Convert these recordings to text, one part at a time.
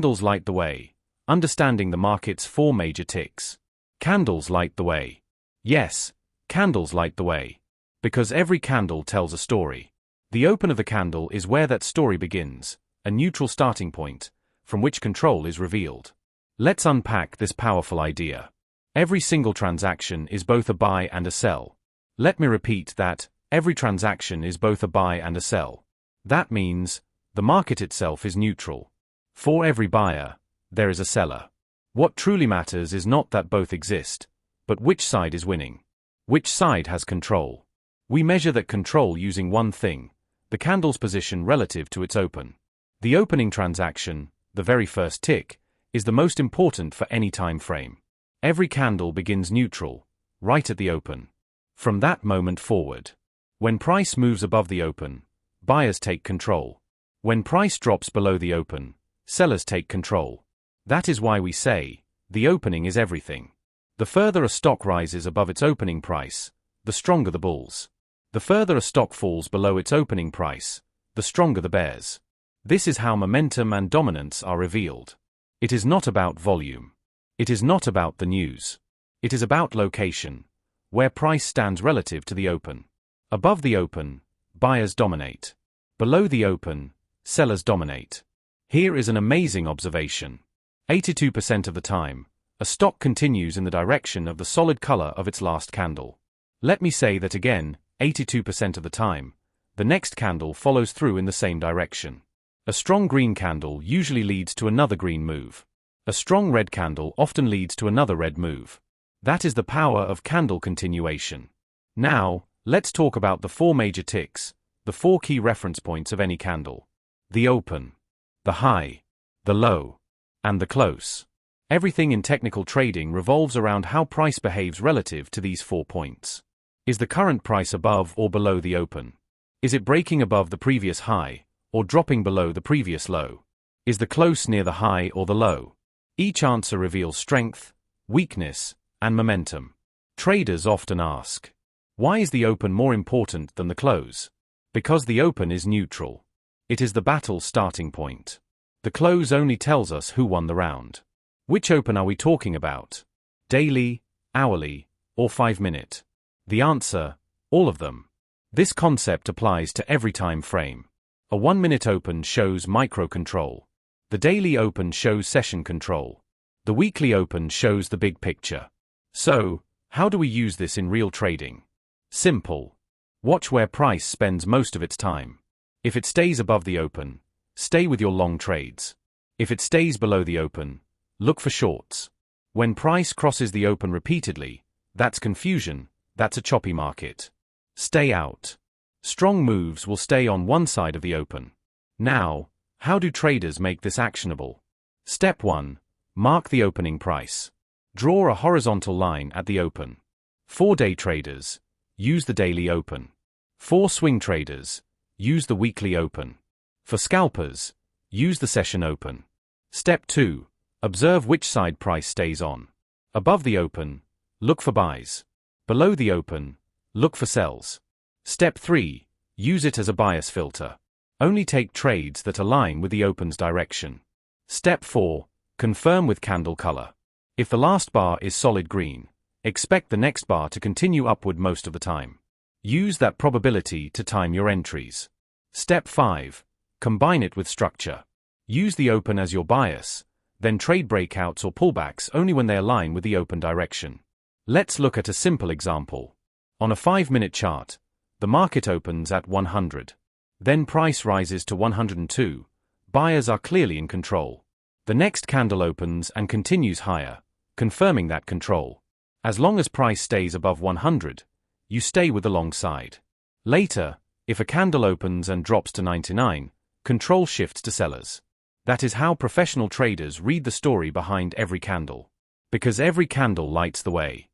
Candles light the way. Understanding the market's 4 major ticks. Candles light the way. Yes, candles light the way. Because every candle tells a story. The open of the candle is where that story begins, a neutral starting point, from which control is revealed. Let's unpack this powerful idea. Every single transaction is both a buy and a sell. Let me repeat that, every transaction is both a buy and a sell. That means, the market itself is neutral. For every buyer, there is a seller. What truly matters is not that both exist, but which side is winning. Which side has control. We measure that control using one thing, the candle's position relative to its open. The opening transaction, the very first tick, is the most important for any time frame. Every candle begins neutral, right at the open. From that moment forward. When price moves above the open, buyers take control. When price drops below the open, sellers take control. That is why we say, the opening is everything. The further a stock rises above its opening price, the stronger the bulls. The further a stock falls below its opening price, the stronger the bears. This is how momentum and dominance are revealed. It is not about volume. It is not about the news. It is about location, where price stands relative to the open. Above the open, buyers dominate. Below the open, sellers dominate. Here is an amazing observation. 82% of the time, a stock continues in the direction of the solid color of its last candle. Let me say that again, 82% of the time, the next candle follows through in the same direction. A strong green candle usually leads to another green move. A strong red candle often leads to another red move. That is the power of candle continuation. Now, let's talk about the 4 major ticks, the 4 key reference points of any candle. The open, the high, the low, and the close. Everything in technical trading revolves around how price behaves relative to these 4 points. Is the current price above or below the open? Is it breaking above the previous high, or dropping below the previous low? Is the close near the high or the low? Each answer reveals strength, weakness, and momentum. Traders often ask, why is the open more important than the close? Because the open is neutral. It is the battle's starting point. The close only tells us who won the round. Which open are we talking about? Daily, hourly, or 5-minute? The answer, all of them. This concept applies to every time frame. A 1-minute open shows micro control. The daily open shows session control. The weekly open shows the big picture. So, how do we use this in real trading? Simple. Watch where price spends most of its time. If it stays above the open, stay with your long trades. If it stays below the open, look for shorts. When price crosses the open repeatedly, that's confusion, that's a choppy market. Stay out. Strong moves will stay on one side of the open. Now, how do traders make this actionable? Step 1. Mark the opening price. Draw a horizontal line at the open. For day traders, use the daily open. For swing traders, use the weekly open. For scalpers, use the session open. Step 2. Observe which side price stays on. Above the open, look for buys. Below the open, look for sells. Step 3. Use it as a bias filter. Only take trades that align with the open's direction. Step 4. Confirm with candle color. If the last bar is solid green, expect the next bar to continue upward most of the time. Use that probability to time your entries. Step 5. Combine it with structure. Use the open as your bias, then trade breakouts or pullbacks only when they align with the open direction. Let's look at a simple example. On a 5-minute chart, the market opens at 100. Then price rises to 102. Buyers are clearly in control. The next candle opens and continues higher, confirming that control. As long as price stays above 100, you stay with the long side. Later, if a candle opens and drops to 99, control shifts to sellers. That is how professional traders read the story behind every candle. Because every candle lights the way.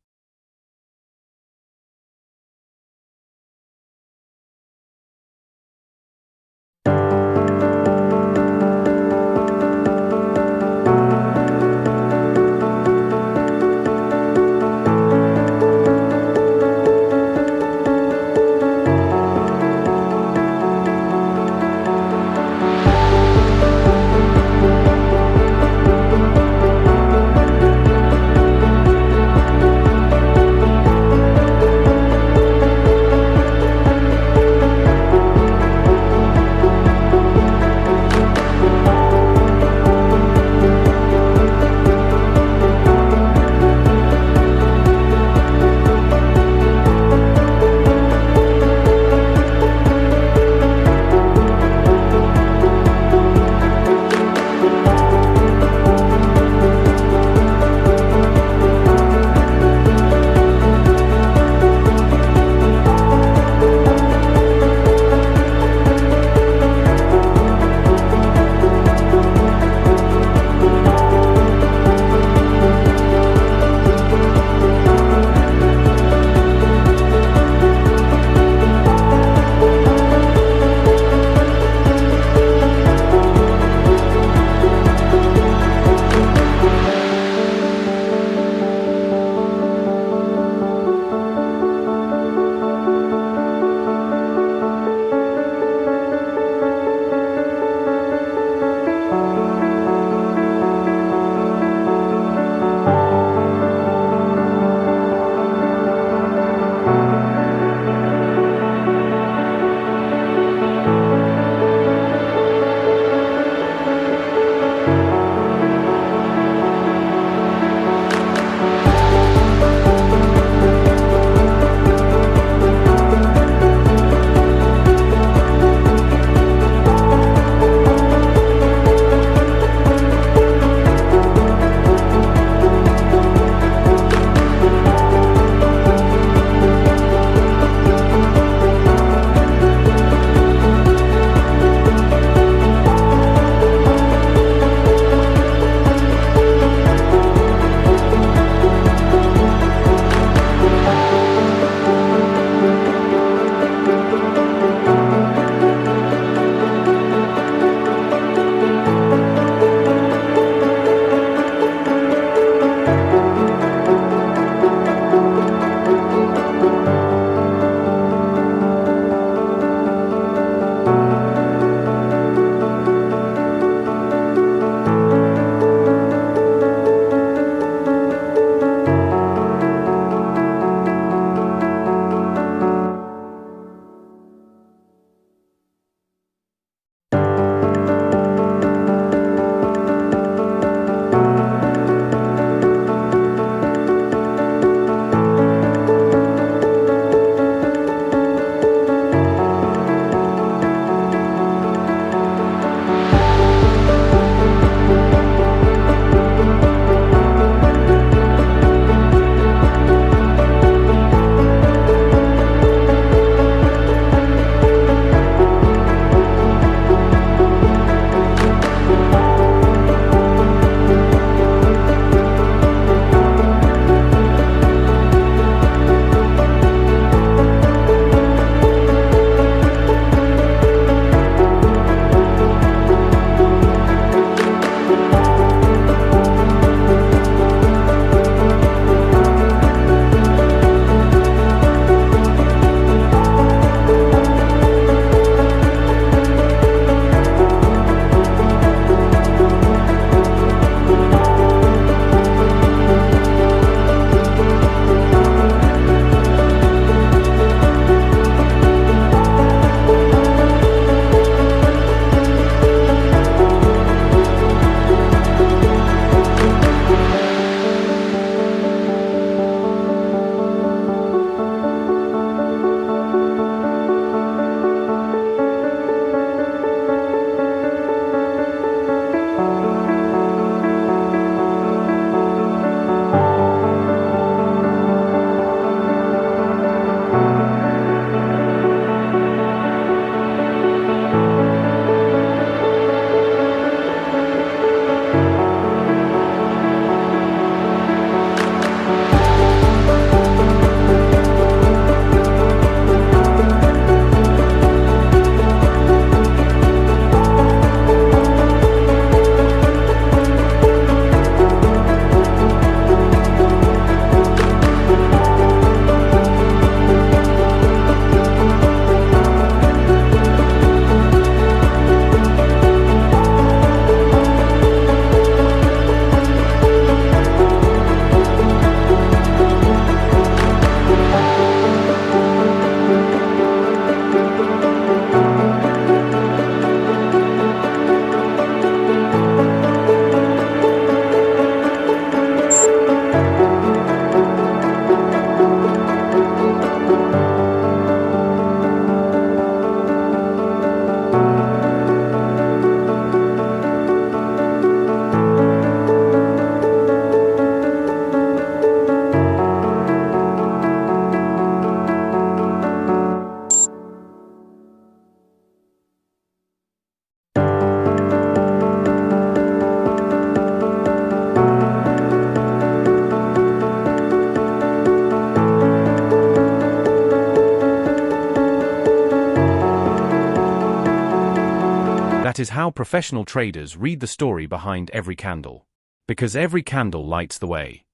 That is how professional traders read the story behind every candle. Because every candle lights the way.